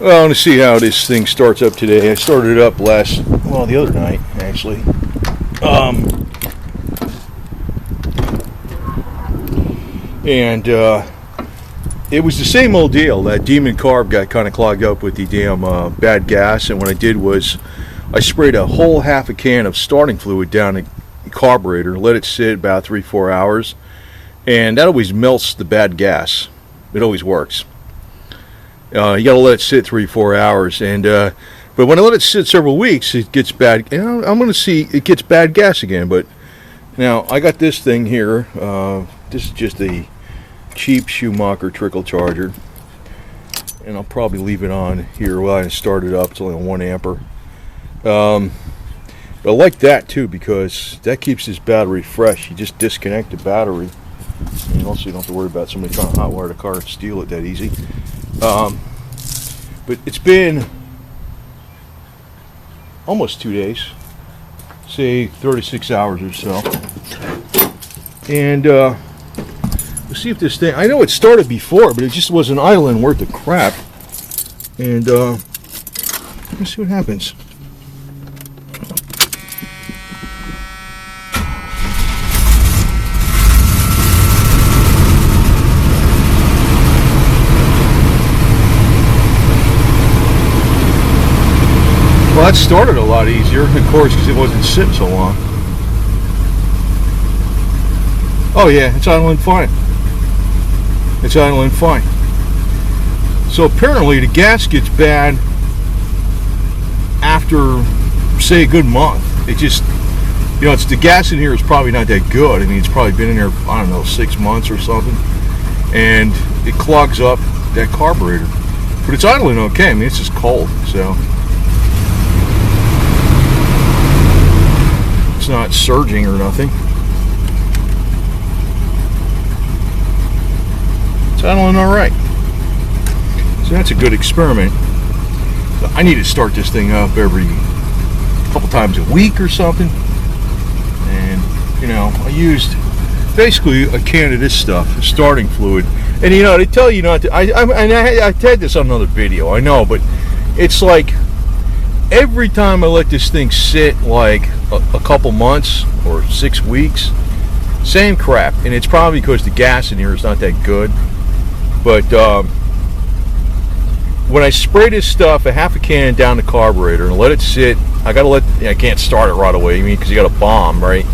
Well, I want to see how this thing starts up today. I started it up the other night, actually. And it was the same old deal. That demon carb got kind of clogged up with the damn bad gas, and what I did was I sprayed a whole half a can of starting fluid down the carburetor, let it sit about 3-4 hours, and that always melts the bad gas. It always works. You gotta let it sit 3-4 hours, and but when I let it sit several weeks, it gets bad. I'm gonna see it gets bad gas again. But now I got this thing here. This is just a cheap Schumacher trickle charger, and I'll probably leave it on here while I start it up. It's only 1 ampere. But I like that too because that keeps this battery fresh. You just disconnect the battery, and also you don't have to worry about somebody trying to hotwire the car and steal it that easy. But it's been almost 2 days, say 36 hours or so, and we'll see if this thing, I know it started before, but it just wasn't idling worth of crap, and let's see what happens. Well, that started a lot easier, of course, because it wasn't sitting so long. Oh yeah, it's idling fine. It's idling fine. So apparently the gas gets bad after, say, a good month. It just, it's the gas in here is probably not that good. I mean, it's probably been in there, I don't know, 6 months or something, and it clogs up that carburetor. But it's idling okay. I mean, it's just cold, so. It's not surging or nothing. It's idling all right. So that's a good experiment. I need to start this thing up every couple times a week or something. And I used basically a can of this stuff, starting fluid. And they tell you not to. I had this on another video, I know, but it's like every time I let this thing sit like a couple months or 6 weeks, same crap. And it's probably because the gas in here is not that good. But when I spray this stuff, a half a can down the carburetor and let it sit, I can't start it right away, because you got a bomb, right?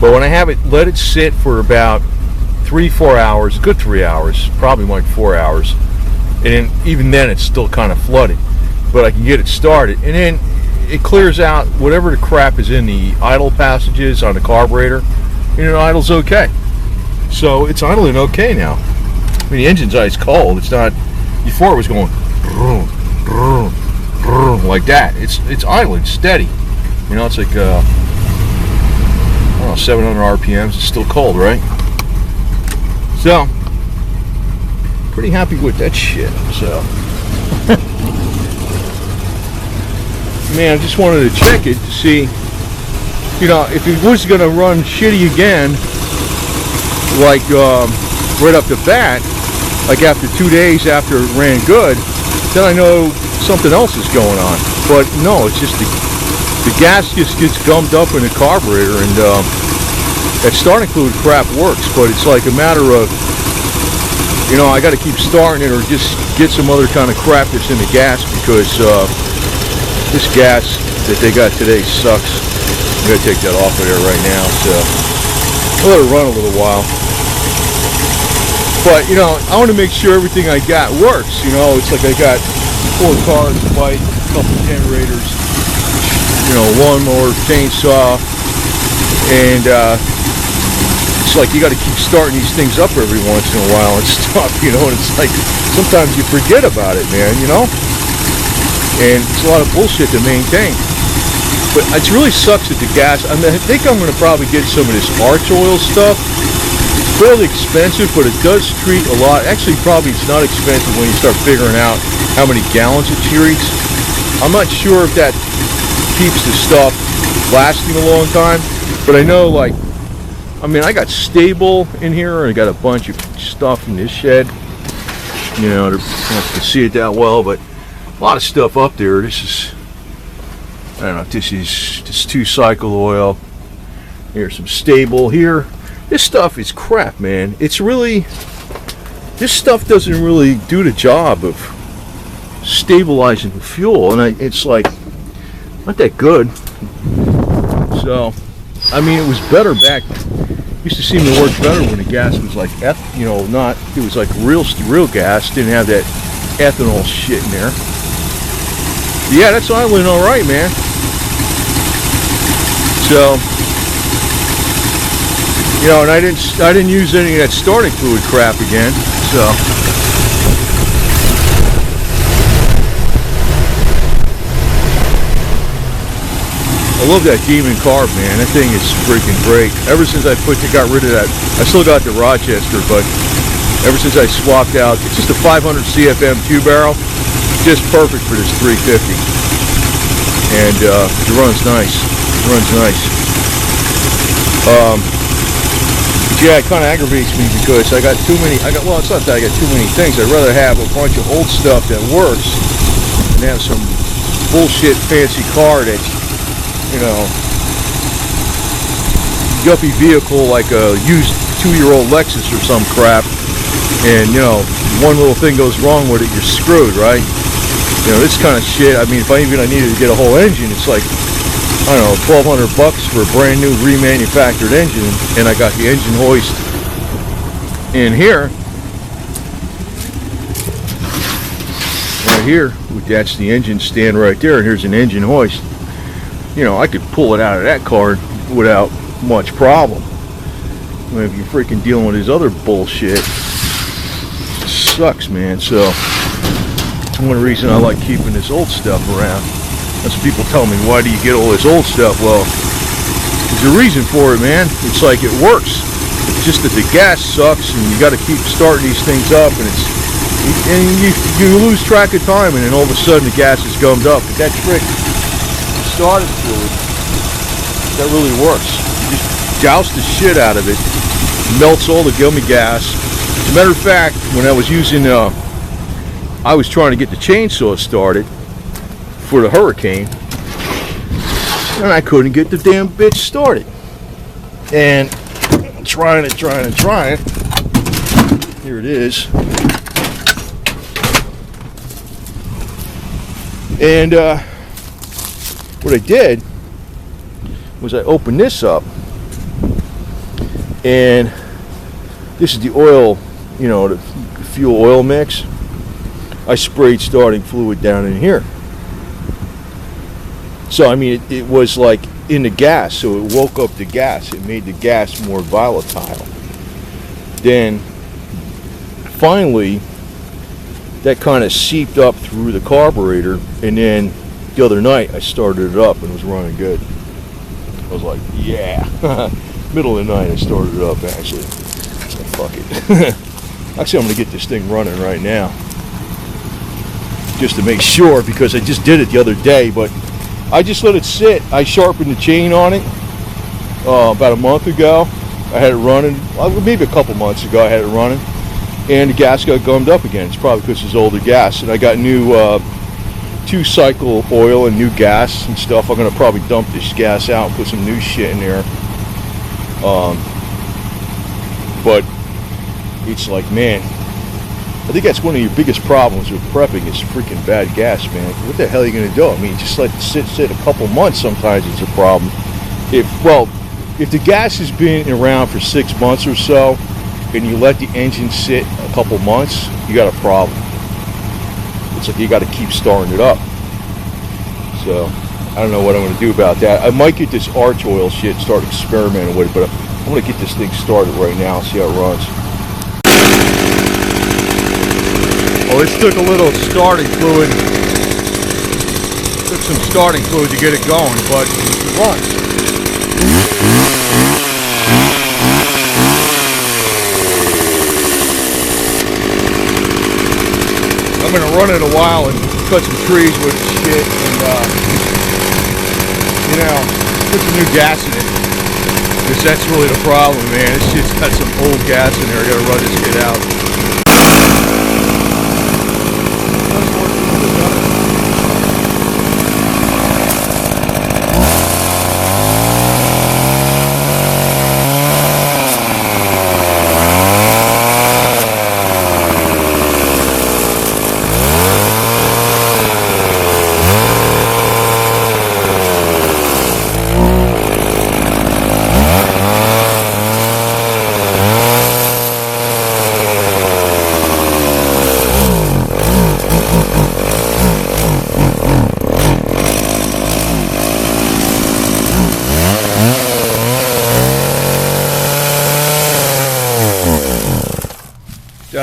But when I have it, let it sit for about 3-4 hours, a good 3 hours, probably like 4 hours. And even then it's still kind of flooded. But I can get it started, and then it clears out whatever the crap is in the idle passages on the carburetor, and it idles okay. So it's idling okay now. I mean, the engine's ice cold. It's not, before it was going vroom, vroom, vroom, like that. It's idling steady. It's like 700 RPMs. It's still cold, right? So pretty happy with that shit. So man, I just wanted to check it to see, if it was going to run shitty again, like right up the bat, like after 2 days after it ran good, then I know something else is going on. But no, it's just the gas just gets gummed up in the carburetor, and that starting fluid crap works, but it's like a matter of, I got to keep starting it or just get some other kind of crap that's in the gas, because this gas that they got today sucks. I'm going to take that off of there right now, so I'll let it run a little while. But, I want to make sure everything I got works. It's like I got 4 cars, a bike, a couple generators, one more chainsaw, and it's like you got to keep starting these things up every once in a while and stuff, and it's like sometimes you forget about it, man, and it's a lot of bullshit to maintain. But it really sucks that the gas, I think I'm going to probably get some of this arch oil stuff. It's fairly expensive, but it does treat a lot. Actually, probably it's not expensive when you start figuring out how many gallons it treats. I'm not sure if that keeps the stuff lasting a long time, but I know, I got stable in here, and I got a bunch of stuff in this shed. You don't have to see it that well, but A lot of stuff up there. This is, I don't know if this is just 2-cycle oil. Here's some stable here. This stuff is crap, man. It's really, this stuff doesn't really do the job of stabilizing the fuel, and it's like not that good. So, I mean, it was better back. Used to seem to work better when the gas was like, you know, not, it was like real gas. Didn't have that ethanol shit in there. Yeah, that's idling all right, man. So, you know, and I didn't use any of that starting fluid crap again. So, I love that Demon carb, man. That thing is freaking great. Ever since I got rid of that, I still got the Rochester, but ever since I swapped out, it's just a 500 CFM 2-barrel. Just perfect for this 350, and it runs nice. It runs nice. Yeah, it kind of aggravates me because I got too many. Well, it's not that I got too many things. I'd rather have a bunch of old stuff that works than have some bullshit fancy car that's, you know, yuppie vehicle like a used 2-year-old Lexus or some crap, and you know, one little thing goes wrong with it, you're screwed, right? You know, this kind of shit, I mean, if I needed to get a whole engine, it's like, I don't know, $1,200 for a brand new remanufactured engine, and I got the engine hoist in here. Right here, that's the engine stand right there, and here's an engine hoist. You know, I could pull it out of that car without much problem. I mean, if you're freaking dealing with this other bullshit, it sucks, man. So, one reason I like keeping this old stuff around. That's what people tell me, why do you get all this old stuff? Well, there's a reason for it, man. It's like it works. It's just that the gas sucks, and you got to keep starting these things up, and you lose track of time, and then all of a sudden the gas is gummed up. But that trick, starting fluid, that really works. You just douse the shit out of it, melts all the gummy gas. As a matter of fact, when I was using, I was trying to get the chainsaw started for the Hurricane, and I couldn't get the damn bitch started. And trying. Here it is. And what I did was I opened this up, and this is the oil, you know, the fuel oil mix. I sprayed starting fluid down in here. So, I mean, it was like in the gas, so it woke up the gas. It made the gas more volatile. Then, finally, that kind of seeped up through the carburetor, and then the other night I started it up and it was running good. I was like, yeah. Middle of the night I started it up, actually. So, fuck it. Actually, I'm going to get this thing running right now, just to make sure, because I just did it the other day, but I just let it sit. I sharpened the chain on it about a month ago. I had it running, maybe a couple months ago I had it running, and the gas got gummed up again. It's probably because it's older gas, and I got new 2-cycle oil and new gas and stuff. I'm going to probably dump this gas out and put some new shit in there. But it's like, man, I think that's one of your biggest problems with prepping is freaking bad gas, man. What the hell are you going to do? I mean, just let it sit a couple months. Sometimes it's a problem. If the gas has been around for 6 months or so, and you let the engine sit a couple months, you got a problem. It's like you got to keep starting it up. So I don't know what I'm going to do about that. I might get this arch oil shit and start experimenting with it, but I'm going to get this thing started right now and see how it runs. Well, this took a little starting fluid. Took some starting fluid to get it going, but it runs. I'm gonna run it a while and cut some trees with shit, and you know, put some new gas in it, because that's really the problem, man. This shit's got some old gas in there. I gotta run this shit out.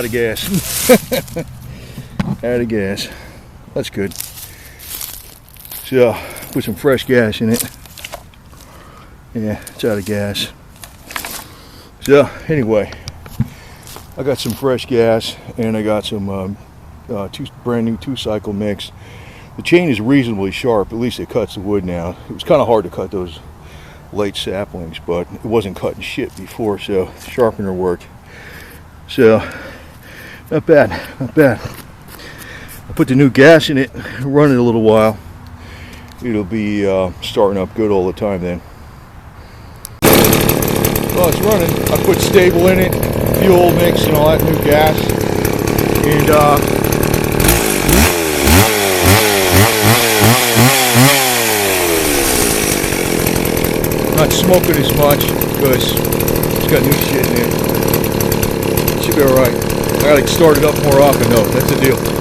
out of gas. Out of gas. That's good. So, put some fresh gas in it. Yeah, it's out of gas. So, anyway, I got some fresh gas and I got some brand new 2-cycle mix. The chain is reasonably sharp, at least it cuts the wood now. It was kind of hard to cut those late saplings, but it wasn't cutting shit before, so the sharpener worked. So, not bad, not bad. I put the new gas in it, run it a little while. It'll be starting up good all the time then. Well, it's running. I put stable in it, fuel mix and all that new gas. And not smoking as much because it's got new shit in it. Should be alright. I gotta start it up more often though, that's the deal.